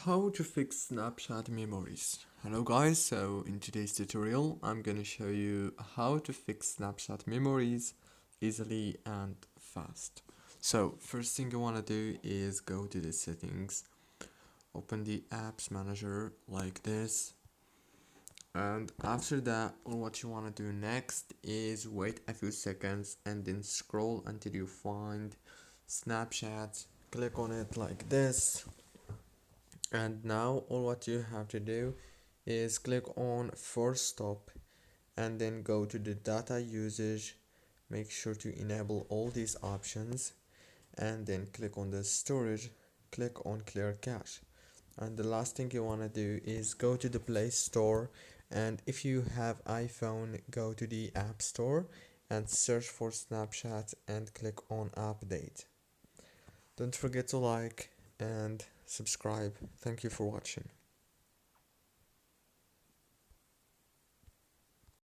How to fix Snapchat memories. Hello guys, so in today's tutorial I'm gonna show you how to fix Snapchat memories easily and fast. So first thing you wanna do is go to the settings, open the apps manager like this, and after that what you wanna do next is wait a few seconds and then scroll until you find Snapchat, click on it like this. And now all what you have to do is click on force stop and then go to the data usage. Make sure to enable all these options and then click on the storage, click on clear cache. And the last thing you want to do is go to the Play Store, and if you have iPhone, go to the App Store and search for Snapchat and click on update. Don't forget to like and subscribe. Thank you for watching.